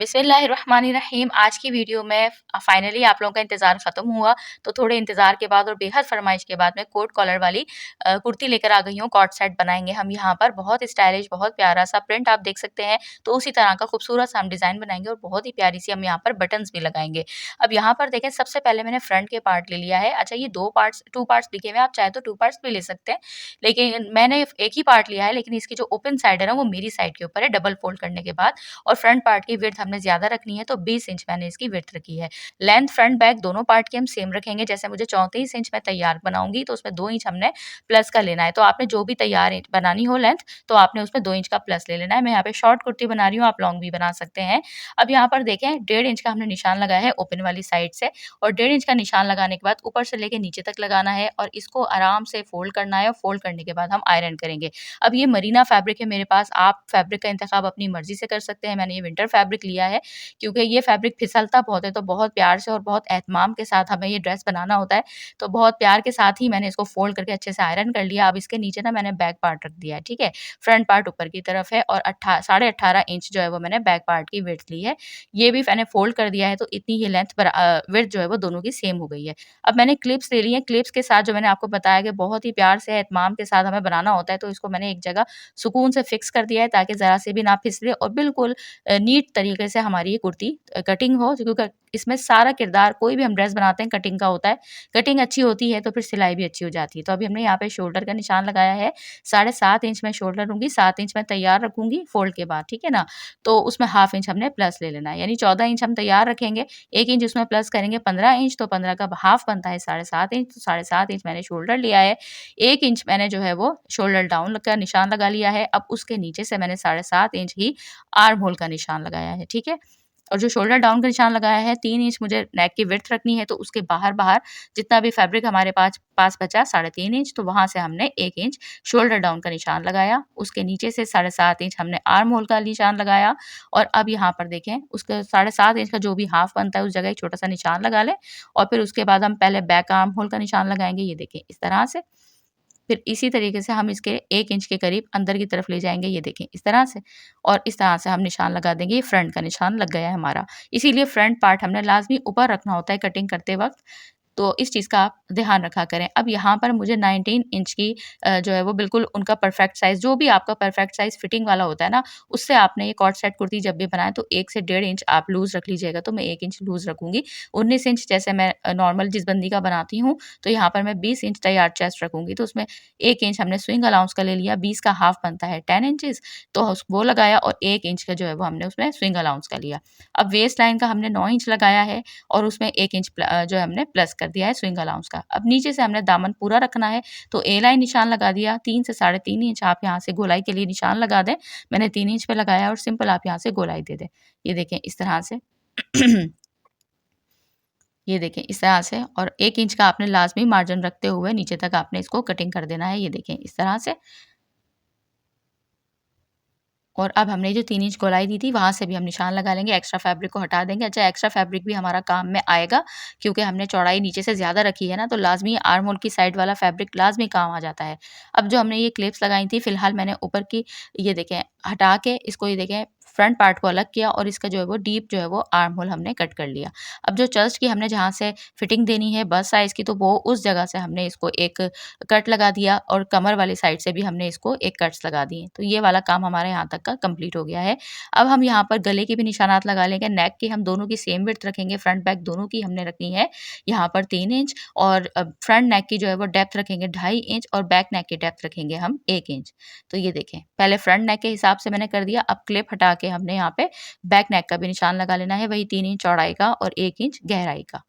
बिस्मिल्लाहिर्रहमानिर्रहीम। आज की वीडियो में फाइनली आप लोगों का इंतज़ार ख़त्म हुआ। तो थोड़े इंतज़ार के बाद और बेहद फ़रमाइश के बाद मैं कोट कॉलर वाली कुर्ती लेकर आ गई हूँ। कॉट सेट बनाएँगे हम यहाँ पर, बहुत स्टाइलिश, बहुत प्यारा-सा प्रिंट आप देख सकते हैं। तो उसी तरह का खूबसूरत-सा हम डिज़ाइन बनाएँगे और बहुत ही प्यारी-सी हम यहाँ पर बटन्स भी लगाएँगे। अब यहाँ पर देखें, सबसे पहले मैंने फ्रंट के पार्ट ले लिया है। अच्छा, ये 2 पार्ट्स लिखे हुए हैं, आप चाहे तो 2 पार्ट्स भी ले सकते हैं। लेकिन मैंने एक ही पार्ट लिया है, लेकिन इसकी जो ओपन साइड है ना, वो मेरी साइड के ऊपर है, डबल फ़ोल्ड करने के बाद। और फ्रंट पार्ट की विड्थ हमने ज़्यादा रखनी है, तो 20 इंच मैंने इसकी विड्थ रखी है। लेंथ फ्रंट बैक दोनों पार्ट की हम सेम रखेंगे। जैसे मुझे 34 इंच मैं तैयार बनाऊँगी, तो उसमें 2 इंच हमने प्लस का लेना है। तो आपने जो भी तैयार इंच बनानी हो लेंथ, तो आपने उसमें 2 इंच का प्लस ले लेना है। मैं यहाँ पे शॉर्ट कुर्ती बना रही हूँ, आप लॉन्ग भी बना सकते हैं। अब यहाँ पर देखें, 1.5 इंच का हमने निशान लगाया है ओपन वाली साइड से, और 1.5 इंच का निशान लगाने के बाद ऊपर से लेके नीचे तक लगाना है और इसको आराम से फ़ोल्ड करना है, और फ़ोल्ड करने के बाद हम आयरन करेंगे। अब ये मरीना फैब्रिक है मेरे पास, आप फैब्रिक का इंतखाब अपनी मर्ज़ी से कर सकते हैं। मैंने ये विंटर फैब्रिक लिया है, क्योंकि ये फैब्रिक फिसलता बहुत है, तो बहुत प्यार से और बहुत एहतमाम के साथ हमें ये ड्रेस बनाना होता है। तो बहुत प्यार के साथ ही मैंने इसको फ़ोल्ड करके अच्छे से आयरन कर लिया। अब इसके नीचे ना मैंने बैक पार्ट रख दिया है, ठीक है? फ्रंट पार्ट ऊपर की तरफ है, और साढ़े 18 इंच जो है वो मैंने बैक पार्ट की विड्थ ली है। ये भी मैंने फ़ोल्ड कर दिया है, तो इतनी ही लेंथ विड्थ जो है वो दोनों की सेम हो गई है। अब मैंने क्लिप्स ले ली हैं, क्लिप्स के साथ जो मैंने आपको बताया कि बहुत ही प्यार से एहतमाम के साथ हमें बनाना होता है, तो इसको मैंने एक जगह सुकून से फिक्स कर दिया है, ताकि ज़रा से भी ना फिसले और बिल्कुल नीट तरीके से हमारी ये कुर्ती कटिंग हो, क्योंकि इसमें सारा किरदार, कोई भी हम ड्रेस बनाते हैं, कटिंग का होता है। कटिंग अच्छी होती है तो फिर सिलाई भी अच्छी हो जाती है। तो अभी हमने यहाँ पे शोल्डर का निशान लगाया है, 7.5 इंच मैं शोल्डर लूँगी, 7 इंच मैं तैयार रखूँगी फ़ोल्ड के बाद, ठीक है ना? तो उसमें हाफ इंच हमने प्लस ले लेना है, यानी 14 इंच हम तैयार रखेंगे, 1 इंच उसमें प्लस करेंगे, 15 इंच, तो 15 का हाफ बनता है 7.5 इंच, तो 7.5 इंच मैंने शोल्डर लिया है। 1 इंच मैंने जो है वो शोल्डर डाउन का निशान लगा लिया है। अब उसके नीचे से मैंने 7.5 इंच ही आर्म होल का निशान लगाया है, ठीक है? और जो शोल्डर डाउन का निशान लगाया है, 3 इंच मुझे नेक की विड्थ रखनी है, तो उसके बाहर-बाहर जितना भी फैब्रिक हमारे पास पास बचा 3.5 इंच, तो वहाँ से हमने 1 इंच शोल्डर डाउन का निशान लगाया। उसके नीचे से 7.5 इंच हमने आर्म होल का निशान लगाया, और अब यहाँ पर देखें, उसके 7.5 इंच का जो भी हाफ बनता है, उस जगह एक छोटा-सा निशान लगा लें, और फिर उसके बाद हम पहले बैक आर्म होल का निशान लगाएँगे, ये देखिए इस तरह से। फिर इसी तरीके से हम इसके 1 इंच के करीब अंदर की तरफ ले जाएँगे, ये देखें इस तरह से, और इस तरह से हम निशान लगा देंगे। ये फ्रंट का निशान लग गया है हमारा। इसीलिए फ्रंट पार्ट हमने लाज़मी ऊपर रखना होता है कटिंग करते वक़्त, तो इस चीज़ का आप ध्यान रखा करें। अब यहाँ पर मुझे 19 इंच की जो है वो बिल्कुल उनका परफेक्ट साइज़, जो भी आपका परफेक्ट साइज़ फिटिंग वाला होता है ना, उससे आपने ये कॉट सेट कुर्ती जब भी बनाएँ, तो 1 से 1.5 इंच आप लूज़ रख लीजिएगा। तो मैं 1 इंच लूज़ रखूँगी। 19 इंच जैसे मैं नॉर्मल जिस बंदी का बनाती हूँ, तो यहाँ पर मैं 20 इंच तैयार चेस्ट रखूँगी। तो उसमें 1 इंच हमने स्विंग अलाउंस का ले लिया, 20 का हाफ बनता है 10 इंचेस, तो वो लगाया, और 1 इंच का जो है वो हमने उसमें स्विंग अलाउंस का लिया। अब वेस्ट लाइन का हमने 9 इंच लगाया है, और उसमें 1 इंच जो है हमने प्लस कर दिया है स्विंग अलाउंस का। अब नीचे से हमने दामन पूरा रखना है, तो ए लाइन निशान लगा दिया, 3 से 3.5 इंच आप यहाँ से गोलाई के लिए निशान लगा दें। मैंने 3 इंच पे लगाया, और सिंपल आप यहाँ से गोलाई दे दें। ये देखें इस तरह से। ये देखें इस तरह से, और 1 इंच का आपने लाज़मी मार्जिन रखते हुए नीचे तक आपने इसको कटिंग कर देना है। ये देखें इस तरह से। और अब हमने जो 3 इंच गोलाई दी थी, वहाँ से भी हम निशान लगा लेंगे, एक्स्ट्रा फैब्रिक को हटा देंगे। अच्छा, एक्स्ट्रा फैब्रिक भी हमारा काम में आएगा, क्योंकि हमने चौड़ाई नीचे से ज़्यादा रखी है ना, तो लाज़मी आर्म होल की साइड वाला फैब्रिक लाज़मी काम आ जाता है। अब जो हमने ये क्लिप्स लगाई थी, फिलहाल मैंने ऊपर की, ये देखें, हटा के इसको, ये देखें, फ्रंट पार्ट को अलग किया, और इसका जो है वो डीप जो है वो आर्म होल हमने कट कर लिया। अब जो चेस्ट की हमने जहाँ से फिटिंग देनी है बस्ट साइज़ की, तो वो उस जगह से हमने इसको एक कट लगा दिया, और कमर वाली साइड से भी हमने इसको एक कट्स लगा दिए। तो ये वाला काम हमारा यहाँ तक का कंप्लीट हो गया है। अब हम यहाँ पर गले के भी निशानात लगा लेंगे। नेक की हम दोनों की सेम विड्थ रखेंगे, फ्रंट बैक दोनों की हमने रखनी है यहाँ पर 3 इंच, और फ्रंट नेक की जो है वो डेप्थ रखेंगे 2.5 इंच, और बैक नेक की डेप्थ रखेंगे हम 1 इंच। तो ये देखें, पहले फ्रंट नेक के हिसाब से मैंने कर दिया, अब क्लिप हटा के हमने यहाँ पे बैक नेक का भी निशान लगा लेना है, वही 3 इंच चौड़ाई का और 1 इंच गहराई का।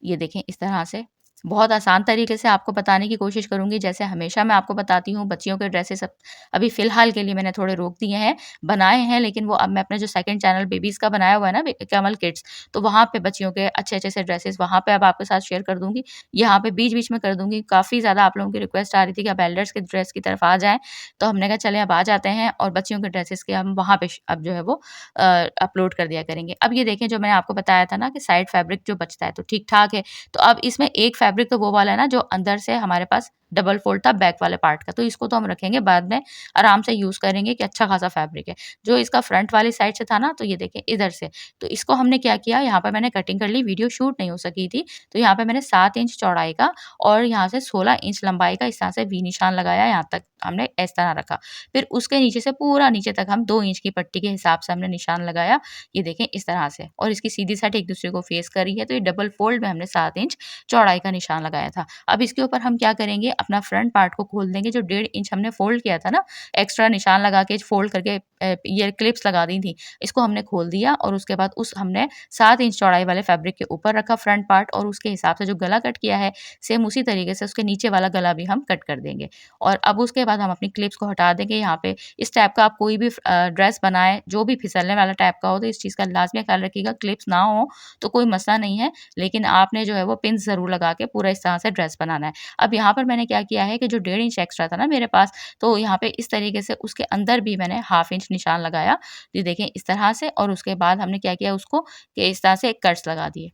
ये देखें इस तरह से। बहुत आसान तरीके से आपको बताने की कोशिश करूँगी, जैसे हमेशा मैं आपको बताती हूँ। बच्चियों के ड्रेसेस अब अभी फ़िलहाल के लिए मैंने थोड़े रोक दिए हैं, बनाए हैं, लेकिन वो अब मैं अपने जो सेकंड चैनल बेबीज़ का बनाया हुआ है ना, कमल किड्स, तो वहाँ पे बच्चियों के अच्छे-अच्छे से ड्रेसेस वहाँ पे अब आपके साथ शेयर कर दूँगी। यहाँ पे बीच-बीच में कर दूँगी। काफ़ी ज़्यादा आप लोगों की रिक्वेस्ट आ रही थी कि आप एल्डर्स के ड्रेस की तरफ आ जाएँ, तो हमने कहा चलें अब आ जाते हैं, और बच्चियों के ड्रेसेस के हम वहाँ पे अब जो है वो अपलोड कर दिया करेंगे। अब ये देखें, जो मैंने आपको बताया था ना कि साइड फैब्रिक जो बचता है, तो ठीक-ठाक है। तो अब इसमें एक फैब्रिक तो वो वाला है ना, जो अंदर से हमारे पास डबल फ़ोल्ड था बैक वाले पार्ट का। तो इसको तो हम रखेंगे बाद में, आराम से यूज़ करेंगे कि अच्छा खासा फैब्रिक है। जो इसका फ्रंट वाली साइड से था ना, तो ये देखिए इधर से, तो इसको हमने क्या किया, यहाँ पर मैंने कटिंग कर ली, वीडियो शूट नहीं हो सकी थी। तो यहाँ पे मैंने 7 इंच चौड़ाई का और यहाँ से 16 इंच लंबाई का इस तरह से वी निशान लगाया, यहाँ तक हमने इस तरह रखा। फिर उसके नीचे से पूरा नीचे तक हम 2 इंच की पट्टी के हिसाब से हमने निशान लगाया, ये देखें इस तरह से, और इसकी सीधी साइड एक दूसरे को फेस कर रही है, तो ये डबल फ़ोल्ड में हमने 7 इंच चौड़ाई का निशान लगाया था। अब इसके ऊपर हम क्या करेंगे, अपना फ्रंट पार्ट को खोल देंगे, जो 1.5 इंच हमने फ़ोल्ड किया था ना, एक्स्ट्रा निशान लगा के फ़ोल्ड करके ये क्लिप्स लगा दी थी, इसको हमने खोल दिया और उसके बाद उस हमने 7 इंच चौड़ाई वाले फैब्रिक के ऊपर रखा फ्रंट पार्ट, और उसके हिसाब से जो गला कट किया है, सेम उसी तरीके से उसके नीचे वाला गला भी हम कट कर देंगे। और अब उसके बाद हम अपनी क्लिप्स को हटा देंगे। यहाँ पे इस टाइप का आप कोई भी ड्रेस बनाएँ, जो भी फिसलने वाला टाइप का हो, तो इस चीज़ का लाज़मी ख़्याल रखिएगा, क्लिप्स ना हो तो कोई मसला नहीं है, लेकिन आपने जो है वो पिन्स ज़रूर लगा के पूरा इस तरह से ड्रेस बनाना है। अब यहाँ पर मैंने क्या किया है कि जो 1.5 इंच एक्स्ट्रा था ना मेरे पास, तो यहाँ पे इस तरीके से उसके अंदर भी मैंने हाफ इंच निशान लगाया। ये देखें इस तरह से, और उसके बाद हमने क्या किया उसको कि इस तरह से कट्स लगा दिए।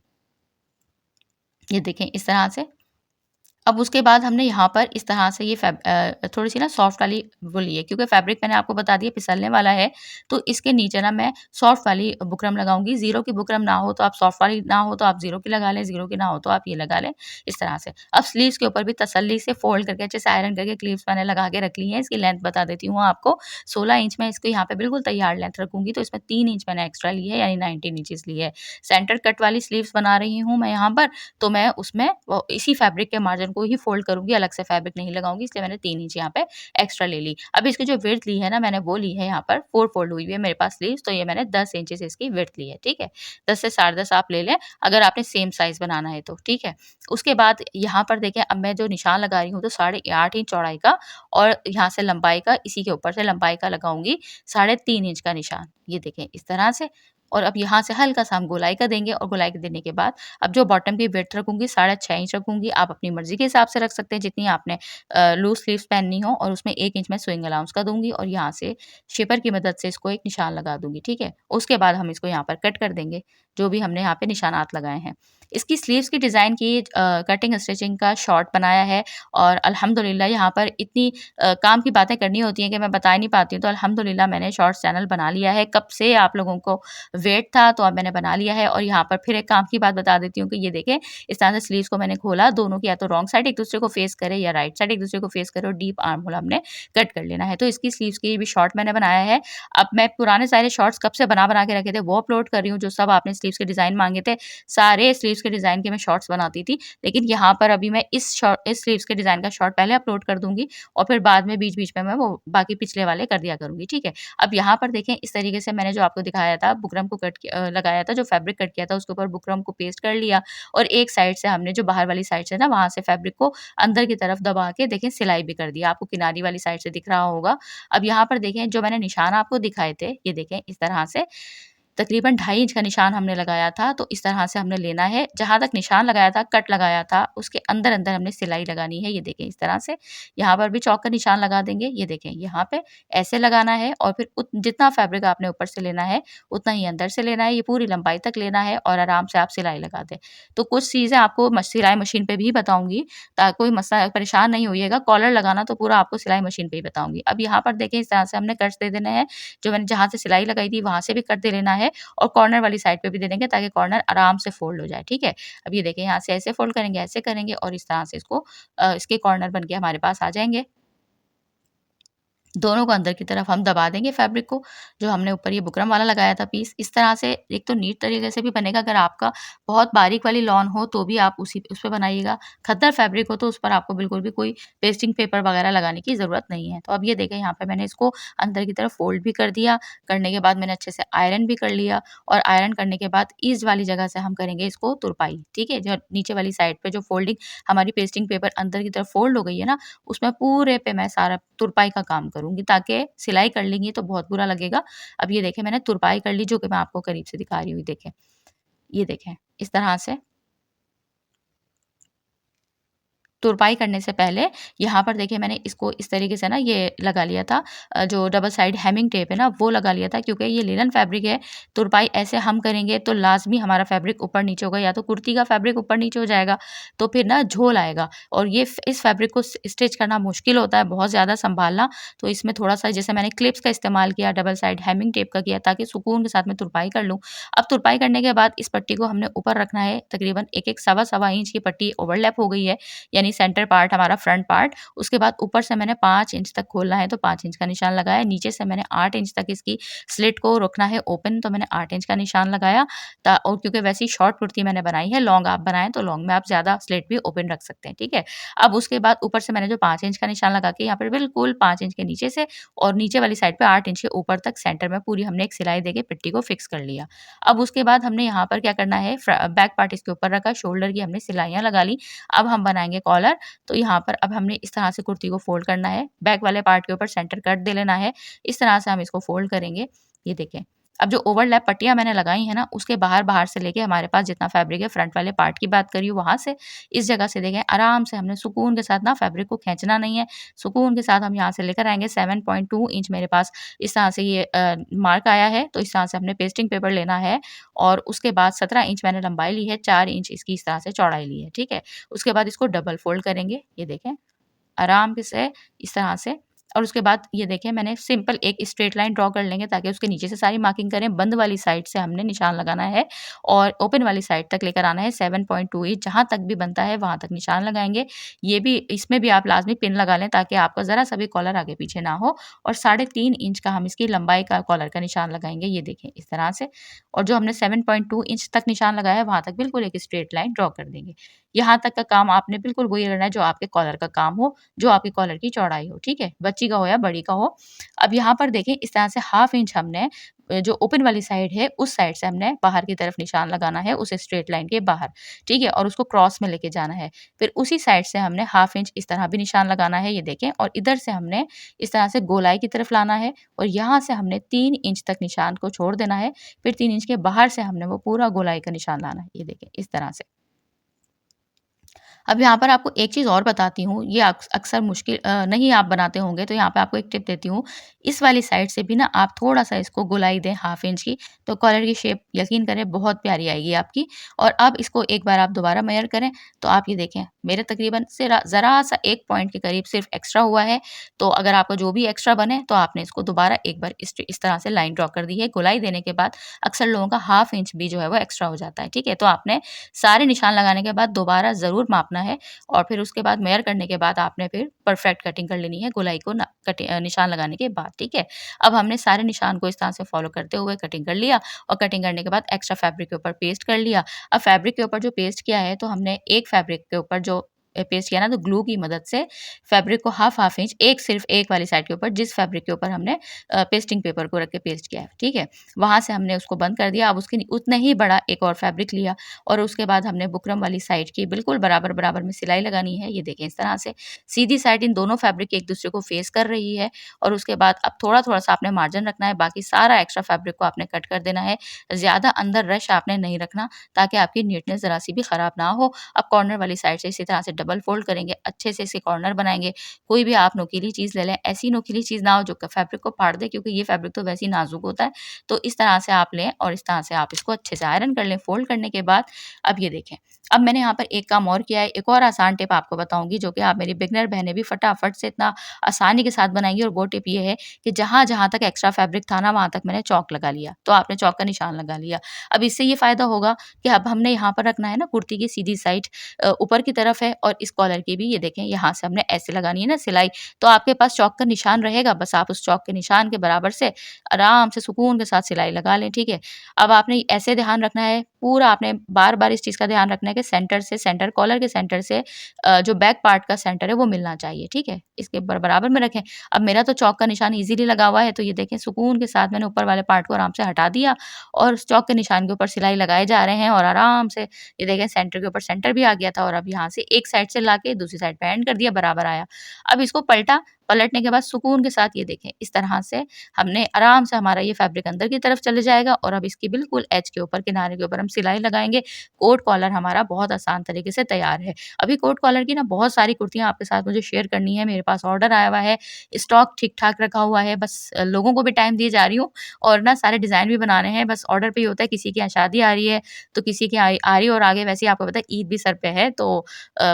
ये देखें इस तरह से। अब उसके बाद हमने यहाँ पर इस तरह से ये थोड़ी-सी ना सॉफ्ट वाली वो ली है, क्योंकि फैब्रिक मैंने आपको बता दिया फिसलने वाला है, तो इसके नीचे ना मैं सॉफ्ट वाली बुकरम लगाऊँगी। ज़ीरो की बुकरम ना हो तो आप सॉफ्ट वाली, ना हो तो आप ज़ीरो की लगा लें, ज़ीरो की ना हो तो आप ये लगा लें, इस तरह से। अब स्लीव्स के ऊपर भी तसल्ली से फ़ोल्ड करके अच्छे से आयरन करके क्लीव्स मैंने लगा के रख ली हैं। इसकी लेंथ बता देती हूँ आपको, 16 इंच में इसको यहाँ पे बिल्कुल तैयार लेंथ रखूँगी, तो इसमें 3 इंच मैंने एक्स्ट्रा ली है, यानी 19 इंचेस ली है। सेंटर कट वाली स्लीव्स बना रही हूँ मैं यहाँ पर, तो मैं उसमें इसी फैब्रिक के मार्जिन को ही फ़ोल्ड करूँगी, अलग से फैब्रिक नहीं लगाऊँगी, इसलिए मैंने 3 इंच यहाँ पे एक्स्ट्रा ले ली। अब इसकी जो विड्थ ली है ना मैंने, वो ली है यहाँ पर 4 फ़ोल्ड हुई हुई है मेरे पास स्लीव्स, तो ये मैंने 10 इंचेस इसकी विड्थ ली है, ठीक है? 10 से साढ़े 10 आप ले लें, अगर आपने सेम साइज़ बनाना है तो, ठीक है? उसके बाद यहाँ पर देखें, अब मैं जो निशान लगा रही हूँ तो 8.5 इंच चौड़ाई का, और यहाँ से लंबाई का, इसी के ऊपर से लंबाई का लगाऊँगी 3.5 इंच का निशान। ये देखें इस तरह से, और अब यहाँ से हल्का-सा हम गोलाई का देंगे, और गोलाई के देने के बाद अब जो बॉटम की विड्थ रखूँगी 6.5 इंच रखूँगी। आप अपनी मर्ज़ी के हिसाब से रख सकते हैं, जितनी आपने लूज़ स्लीव्स पहननी हो, और उसमें 1 इंच मैं स्विंग अलाउंस का दूँगी, और यहाँ से शेपर की मदद से इसको एक निशान लगा दूँगी, ठीक है? उसके बाद हम इसको यहाँ पर कट कर देंगे, जो भी हमने यहाँ पे निशानात लगाए हैं। इसकी स्लीव्स की डिज़ाइन की कटिंग स्टिचिंग का शॉर्ट बनाया है, और अल्हम्दुलिल्लाह यहाँ पर इतनी काम की बातें करनी होती हैं कि मैं बता ही नहीं पाती हूँ, तो अल्हम्दुलिल्लाह मैंने शॉर्ट्स चैनल बना लिया है। कब से आप लोगों को वेट था, तो अब मैंने बना लिया है। और यहाँ पर फिर एक काम की बात बता देती हूँ कि ये देखें, इस तरह से स्लीव्स को मैंने खोला, दोनों की या तो रॉन्ग साइड एक दूसरे को फेस करे, या राइट साइड एक दूसरे को फेस करे, और डीप आर्म होल हमने कट कर लेना है। तो इसकी स्लीव्स की भी शॉर्ट मैंने बनाया है। अब मैं पुराने सारे शॉर्ट्स कब से बना-बना के रखे थे, वो अपलोड कर रही हूँ, जो सब आपने स्लीव्स के डिज़ाइन माँगे थे। सारे स्लीव्स के डिज़ाइन के मैं शॉर्ट्स बनाती थी, लेकिन यहाँ पर अभी मैं इस स्लीव्स के डिज़ाइन का शॉर्ट पहले अपलोड कर दूँगी, और फिर बाद में बीच-बीच में मैं वो बाकी पिछले वाले कर दिया करूँगी, ठीक है? अब यहाँ पर देखें, इस तरीके से मैंने जो आपको दिखाया था, बुकरम को लगाया था, जो फैब्रिक कट किया था उसके ऊपर बुकरम को पेस्ट कर लिया, और एक साइड से हमने जो बाहर वाली साइड से ना, वहाँ से फैब्रिक को अंदर की तरफ दबा के देखें सिलाई भी कर दिया, आपको किनारी वाली साइड से दिख रहा होगा। अब यहाँ पर देखें, जो मैंने निशान आपको दिखाए थे, ये देखें इस तरह से तकरीबन 2.5 इंच का निशान हमने लगाया था, तो इस तरह से हमने लेना है। जहाँ तक निशान लगाया था, कट लगाया था, उसके अंदर-अंदर हमने सिलाई लगानी है। ये देखें इस तरह से, यहाँ पर भी चौक का निशान लगा देंगे। ये देखें यहाँ पे ऐसे लगाना है, और फिर जितना फैब्रिक आपने ऊपर से लेना है, उतना ही अंदर से लेना है। ये पूरी लंबाई तक लेना है, और आराम से आप सिलाई लगा दें। तो कुछ चीज़ें आपको सिलाई मशीन पे भी बताऊँगी, ताकि कोई मसला परेशान नहीं होइएगा। कॉलर लगाना तो पूरा आपको सिलाई मशीन पे ही बताऊँगी। अब यहाँ पर देखें, इस तरह से हमने कट्स दे देने हैं। जो मैंने जहाँ से सिलाई लगाई थी, वहाँ से भी कट दे लेना है, और कॉर्नर वाली साइड पे भी दे देंगे, ताकि कॉर्नर आराम से फ़ोल्ड हो जाए, ठीक है? अब ये देखिए, यहाँ से ऐसे फ़ोल्ड करेंगे, ऐसे करेंगे, और इस तरह से इसको इसके कॉर्नर बन के हमारे पास आ जाएँगे। दोनों को अंदर की तरफ हम दबा देंगे फैब्रिक को, जो हमने ऊपर ये बुकरम वाला लगाया था पीस। इस तरह से एक तो नीट तरीके से भी बनेगा, अगर आपका बहुत बारीक वाली लॉन हो तो भी आप उस पे बनाइएगा। खद्दर फैब्रिक हो तो उस पर आपको बिल्कुल भी कोई पेस्टिंग पेपर वगैरह लगाने की ज़रूरत नहीं है। तो अब ये देखें, यहाँ पे मैंने इसको अंदर की तरफ फ़ोल्ड भी कर दिया, करने के बाद मैंने अच्छे से आयरन भी कर लिया, और आयरन करने के बाद ईज़ वाली जगह से हम करेंगे इसको तुरपाई, ठीक है? जो नीचे वाली साइड पे जो फ़ोल्डिंग हमारी पेस्टिंग पेपर अंदर की तरफ फ़ोल्ड हो गई है ना, उसमें पूरे पे मैं सारा तुरपाई का काम करूँगी, ताकि सिलाई कर लेंगी तो बहुत बुरा लगेगा। अब ये देखें, मैंने तुरपाई कर ली, जो कि मैं आपको करीब से दिखा रही हूँ, देखें। ये देखें, इस तरह से तुरपाई करने से पहले यहाँ पर देखिए मैंने इसको इस तरीके से ना ये लगा लिया था, जो डबल साइड हेमिंग टेप है ना वो लगा लिया था, क्योंकि ये लिनन फैब्रिक है। तुरपाई ऐसे हम करेंगे तो लाज़मी हमारा फैब्रिक ऊपर-नीचे होगा, या तो कुर्ती का फैब्रिक ऊपर-नीचे हो जाएगा, तो फिर ना झोल आएगा और ये इस फैब्रिक को स्टिच करना मुश्किल होता है, बहुत ज़्यादा सँभालना। तो इसमें थोड़ा-सा जैसे मैंने क्लिप्स का इस्तेमाल किया, डबल साइड हेमिंग टेप का किया, ताकि सुकून के साथ मैं तुरपाई कर लूँ। अब तुरपाई करने के बाद इस पट्टी को हमने ऊपर रखना है, तकरीबन 1-1 सवा-सवा इंच की पट्टी ओवरलैप हो गई है, यानी सेंटर पार्ट हमारा फ्रंट पार्ट। उसके बाद ऊपर से मैंने 5 इंच तक खोलना है, तो 5 इंच का निशान लगाया। नीचे से मैंने 8 इंच तक इसकी स्लिट को रखना है ओपन, तो मैंने 8 इंच का निशान लगाया। ता और क्योंकि वैसे ही शॉर्ट कुर्ती मैंने बनाई है, लॉन्ग आप बनाएँ तो लॉन्ग में आप ज़्यादा स्लिट भी ओपन रख सकते हैं, ठीक है? अब उसके बाद ऊपर से मैंने जो 5 इंच का निशान लगा के यहाँ पर बिल्कुल 5 इंच के नीचे से और नीचे वाली साइड पे 8 इंच के ऊपर तक सेंटर में पूरी हमने एक सिलाई देके पट्टी को फिक्स कर लिया। अब उसके बाद हमने यहाँ पर क्या करना है, बैक पार्ट इसके ऊपर रखा, शोल्डर की हमने सिलाइयाँ लगा ली। अब हम बनाएँगे कॉलर। तो यहाँ पर अब हमने इस तरह से कुर्ती को फ़ोल्ड करना है, बैक वाले पार्ट के ऊपर सेंटर कट दे लेना है। इस तरह से हम इसको फ़ोल्ड करेंगे, ये देखें। अब जो ओवरलैप पट्टियाँ मैंने लगाई हैं ना, उसके बाहर-बाहर से लेके हमारे पास जितना फैब्रिक है, फ्रंट वाले पार्ट की बात कर रही हूँ वहाँ से, इस जगह से देखें आराम से हमने सुकून के साथ ना फैब्रिक को खींचना नहीं है। सुकून के साथ हम यहाँ से लेकर आएँगे 7.2 इंच मेरे पास इस तरह से ये मार्क आया है, तो इस तरह से हमने पेस्टिंग पेपर लेना है और उसके बाद 17 इंच मैंने लंबाई ली है, 4 इंच इसकी इस तरह से चौड़ाई ली है, ठीक है? उसके बाद इसको डबल फ़ोल्ड करेंगे, ये देखें। आराम से इस तरह से और उसके बाद ये देखें मैंने सिंपल एक स्ट्रेट लाइन ड्रॉ कर लेंगे, ताकि उसके नीचे से सारी मार्किंग करें। बंद वाली साइड से हमने निशान लगाना है और ओपन वाली साइड तक लेकर आना है 7.2 इंच, जहाँ तक भी बनता है वहाँ तक निशान लगाएँगे। ये भी इसमें भी आप लाज़मी पिन लगा लें, ताकि आपका ज़रा-सा भी कॉलर आगे-पीछे ना हो और 3.5 इंच का हम इसकी लंबाई का कॉलर का निशान लगाएँगे, ये देखें इस तरह से। और जो हमने 7.2 इंच तक निशान लगाया है, वहाँ तक बिल्कुल एक स्ट्रेट लाइन ड्रॉ कर देंगे। यहाँ तक का काम आपने बिल्कुल वही करना है जो आपके कॉलर का काम हो, जो आपकी कॉलर की चौड़ाई हो, ठीक है? बच्ची का हो या बड़ी का हो। अब यहाँ पर देखें इस तरह से हाफ इंच हमने जो ओपन वाली साइड है, उस साइड से हमने बाहर की तरफ निशान लगाना है, उस स्ट्रेट लाइन के बाहर, ठीक है? और उसको क्रॉस में लेके जाना है। फिर उसी साइड से हमने हाफ इंच इस तरह भी निशान लगाना है, ये देखें और इधर से हमने इस तरह से गोलाई की तरफ लाना है और यहाँ से हमने 3 इंच तक निशान को छोड़ देना है। फिर 3 इंच के बाहर से हमने वो पूरा गोलाई का निशान लाना है, ये देखें इस तरह से। अब यहाँ पर आपको एक चीज़ और बताती हूँ, ये अक्सर मुश्किल नहीं आप बनाते होंगे, तो यहाँ पे आपको एक टिप देती हूँ। इस वाली साइड से भी ना आप थोड़ा-सा इसको गोलाई दें हाफ इंच की, तो कॉलर की शेप यकीन करें बहुत प्यारी आएगी आपकी। और अब इसको एक बार आप दोबारा मेज़र करें, तो आप ये देखें मेरे तकरीबन ज़रा-सा 1 पॉइंट के करीब सिर्फ एक्स्ट्रा हुआ है। तो अगर आपको जो भी एक्स्ट्रा बने, तो आपने इसको दोबारा एक बार इस तरह से लाइन ड्रॉ कर दी है। गोलाई देने के बाद अक्सर लोगों का हाफ इंच भी जो है वो एक्स्ट्रा हो जाता है, ठीक है? तो आपने सारे निशान लगाने के बाद दोबारा ज़रूर मापना है और फिर उसके बाद मेज़र करने के बाद आपने फिर परफेक्ट कटिंग कर लेनी है गोलाई को निशान लगाने के बाद, ठीक है? अब हमने सारे निशान को इस तरह से फ़ॉलो करते हुए कटिंग कर लिया और कटिंग करने के बाद एक्स्ट्रा फैब्रिक के ऊपर पेस्ट कर लिया। अब फैब्रिक के ऊपर जो पेस्ट किया है, तो हमने एक फैब्रिक के ऊपर जो पेस्ट किया ना, तो ग्लू की मदद से फैब्रिक को हाफ इंच सिर्फ एक वाली साइड के ऊपर, जिस फैब्रिक के ऊपर हमने पेस्टिंग पेपर को रख के पेस्ट किया है, ठीक है? वहाँ से हमने उसको बंद कर दिया। अब उसके उतना ही बड़ा एक और फैब्रिक लिया और उसके बाद हमने बुकरम वाली साइड की बिल्कुल बराबर-बराबर में सिलाई लगानी है। ये देखें इस तरह से सीधी साइड इन दोनों फैब्रिक एक दूसरे को फेस कर रही है और उसके बाद अब थोड़ा-थोड़ा सा आपने मार्जिन रखना है, बाकी सारा एक्स्ट्रा फैब्रिक को आपने कट कर देना है। ज़्यादा अंदर रश आपने नहीं रखना, ताकि आपकी नीटनेस ज़रा-सी भी खराब ना हो। अब कॉर्नर वाली साइड से इसी तरह से डबल फोल्ड करेंगे, अच्छे से इसे कॉर्नर बनाएँगे। कोई भी आप नोकीली चीज़ ले लें, ऐसी नोकीली चीज़ ना हो जो फैब्रिक को फाड़ दे, क्योंकि ये फैब्रिक तो वैसे ही नाज़ुक होता है। तो इस तरह से आप लें और इस तरह से आप इसको अच्छे से आयरन कर लें। फोल्ड करने के बाद अब ये देखें, अब मैंने यहाँ पर एक काम और किया है, एक और आसान टिप आपको बताऊँगी, जो कि आप मेरी बिगिनर बहनें भी फटाफट से इतना आसानी के साथ बनाएँगी। और वो टिप ये है कि जहाँ-जहाँ तक एक्स्ट्रा फैब्रिक था ना, वहाँ तक मैंने चॉक लगा लिया। तो आपने चॉक का निशान लगा लिया। अब इससे ये फ़ायदा होगा कि अब हमने यहाँ पर रखना है ना कुर्ती की सीधी साइड ऊपर की तरफ है और इस कॉलर की भी ये देखें यहाँ से हमने ऐसे लगानी है ना सिलाई, तो आपके पास चॉक का निशान रहेगा। बस आप उस चॉक के निशान के बराबर से आराम से सुकून के साथ सिलाई लगा लें, ठीक है? अब आपने ऐसे ध्यान रखना है, पूरा आपने बार-बार इस चीज़ का ध्यान रखना है कि सेंटर कॉलर के सेंटर से जो बैक पार्ट का सेंटर है वो मिलना चाहिए, ठीक है? इसके बराबर में रखें। अब मेरा तो चॉक का निशान ईज़िली लगा हुआ है, तो ये देखें सुकून के साथ मैंने ऊपर वाले पार्ट को आराम से हटा दिया और उस चॉक के निशान के ऊपर सिलाई लगाए जा रहे हैं और आराम से ये देखें सेंटर के ऊपर सेंटर भी आ गया था और अब यहाँ से एक साइड से लाके दूसरी साइड पे एंड कर दिया, बराबर आया। अब इसको पलटा पलटने के बाद सुकून के साथ ये देखें इस तरह से हमने आराम से हमारा ये फैब्रिक अंदर की तरफ चले जाएगा और अब इसकी बिल्कुल एज के ऊपर किनारे के ऊपर हम सिलाई लगाएँगे। कोट कॉलर हमारा बहुत आसान तरीके से तैयार है। अभी कोट कॉलर की ना बहुत सारी कुर्तियाँ आपके साथ मुझे शेयर करनी है। मेरे पास ऑर्डर आया हुआ है, स्टॉक ठीक-ठाक रखा हुआ है, बस लोगों को भी टाइम दिए जा रही हूँ और ना सारे डिज़ाइन भी बनाने हैं। बस ऑर्डर पे ही होता है, किसी के यहाँ शादी आ रही है, तो किसी की आ रही है और आगे वैसे ही आपको पता है ईद भी सर पे है। तो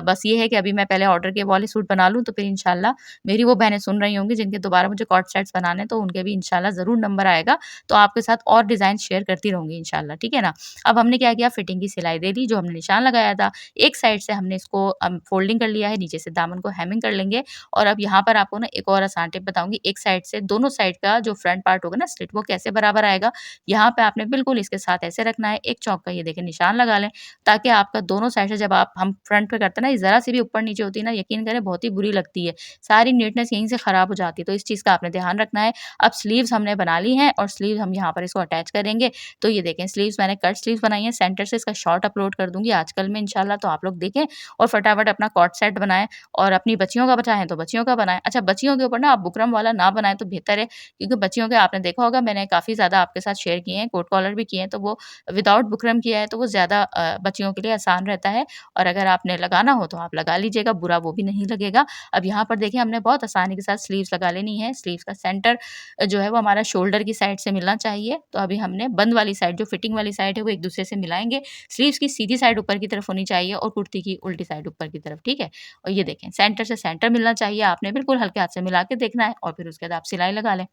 बस ये है कि अभी मैं पहले ऑर्डर के वाले सूट बना लूँ, तो फिर इंशाल्लाह मेरी वो बहनें सुन रही होंगी जिनके दोबारा मुझे कॉर्ड सेट्स बनाने हैं, तो उनके भी इंशाल्लाह ज़रूर नंबर आएगा। तो आपके साथ और डिज़ाइन शेयर करती रहूँगी इंशाल्लाह, ठीक है ना? अब हमने क्या किया, फिटिंग की सिलाई दे दी, जो हमने निशान लगाया था। एक साइड से हमने इसको फ़ोल्डिंग कर लिया है, नीचे से दामन को हेमिंग कर लेंगे और अब यहाँ पर आपको ना एक और आसान टिप बताऊँगी। एक साइड से दोनों साइड का जो फ्रंट पार्ट होगा ना स्लिट, वो कैसे बराबर आएगा, यहाँ पे आपने बिल्कुल इसके साथ ऐसे रखना है। एक चौक का ये देखिए निशान लगा लें, ताकि आपका दोनों साइड से जब हम फ्रंट पे करते हैं ना, ये ज़रा-सी भी ऊपर-नीचे होती है ना, यकीन करें बहुत ही बुरी लगती है। सारी नीटनेस यहीं से खराब हो जाती है, तो इस चीज़ का आपने ध्यान रखना है। अब स्लीव्स हमने बना ली हैं और स्लीव हम यहाँ पर इसको अटैच करेंगे। तो ये देखें स्लीव्स मैंने कट स्लीव्स बनाई हैं, सेंटर से इसका शॉर्ट अपलोड कर दूँगी आजकल में इंशाल्लाह, तो आप लोग देखें और फटाफट अपना कॉर्ड सेट बनाएँ और अपनी बच्चियों का चाहें तो बच्चियों का बनाएँ। अच्छा, बच्चियों के ऊपर ना आप बुकरम वाला ना बनाएँ तो बेहतर है, क्योंकि बच्चियों के आपने देखा होगा मैंने काफ़ी ज़्यादा आपके साथ शेयर किए हैं, कोट कॉलर भी किए हैं, तो वो विदाउट बुकरम किया है तो वो ज़्यादा बच्चियों के लिए आसान रहता है और अगर आपने लगाना हो तो आप लगा लीजिएगा, बुरा वो भी नहीं लगेगा। अब यहाँ पर देखिए हमने बहुत आसानी के साथ स्लीव्स लगा लेनी है। स्लीव्स का सेंटर जो है वो हमारा शोल्डर की साइड से मिलना चाहिए। तो अभी हमने बंद वाली साइड, जो फिटिंग वाली साइड है, वो एक-दूसरे से मिलाएँगे। स्लीव्स की सीधी साइड ऊपर की तरफ होनी चाहिए और कुर्ती की उल्टी साइड ऊपर की तरफ, ठीक है? और ये देखें सेंटर से सेंटर मिलना चाहिए, आपने बिल्कुल हल्के हाथ से मिला के देखना है और फिर उसके बाद आप सिलाई लगा लें।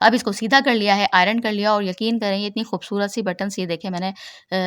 अब इसको सीधा कर लिया है, आयरन कर लिया और यकीन करें ये इतनी खूबसूरत सी बटन्स ये देखें मैंने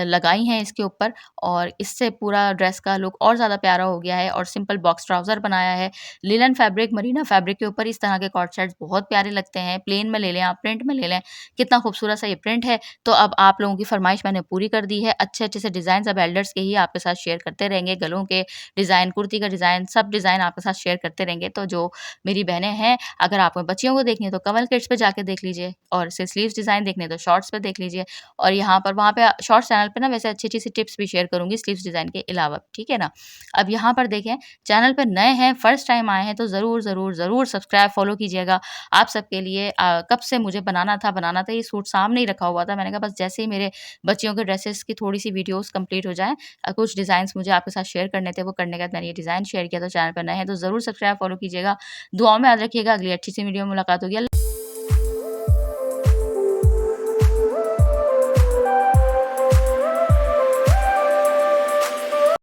लगाई हैं इसके ऊपर और इससे पूरा ड्रेस का लुक और ज़्यादा प्यारा हो गया है और सिंपल बॉक्स ट्राउज़र बनाया है। लिनन फैब्रिक, मरीना फैब्रिक के ऊपर इस तरह के कॉर्ड सेट्स बहुत प्यारे लगते हैं। प्लेन में ले लें आप, प्रिंट में ले लें, कितना खूबसूरत सा ये प्रिंट है। तो अब आप लोगों की फ़रमाइश मैंने पूरी कर दी है। अच्छे-अच्छे से डिज़ाइन्स अब एल्डर्स के ही आपके साथ शेयर करते रहेंगे। गलों के डिज़ाइन, कुर्ती का डिज़ाइन, सब डिज़ाइन आपके साथ शेयर करते रहेंगे। तो जो मेरी बहनें हैं, अगर आपको बच्चियों को देखनी है तो कमल किड्स पे जाके देख लीजिए और इसे स्लीव्स डिज़ाइन देखने हैं तो शॉर्ट्स पे देख लीजिए और यहाँ पर वहाँ पे शॉर्ट्स चैनल पे ना वैसे अच्छी-अच्छी सी टिप्स भी शेयर करूँगी स्लीव्स डिज़ाइन के अलावा, ठीक है ना? अब यहाँ पर देखें, चैनल पे नए हैं, फर्स्ट टाइम आए हैं तो ज़रूर, ज़रूर, ज़रूर सब्सक्राइब फ़ॉलो कीजिएगा। आप सबके लिए कब से मुझे बनाना था, ये सूट सामने ही रखा हुआ था। मैंने कहा बस जैसे ही मेरे बच्चियों के ड्रेसेस की थोड़ी-सी वीडियोज़ कंप्लीट हो जाएँ, कुछ डिज़ाइन्स मुझे आपके साथ शेयर करने थे, वो करने के बाद मैंने ये डिज़ाइन शेयर किया। तो चैनल पे नए हैं तो ज़रूर सब्सक्राइब फ़ॉलो कीजिएगा। दुआओं में याद रखिएगा। अगली अच्छी सी वीडियो में मुलाकात होगी।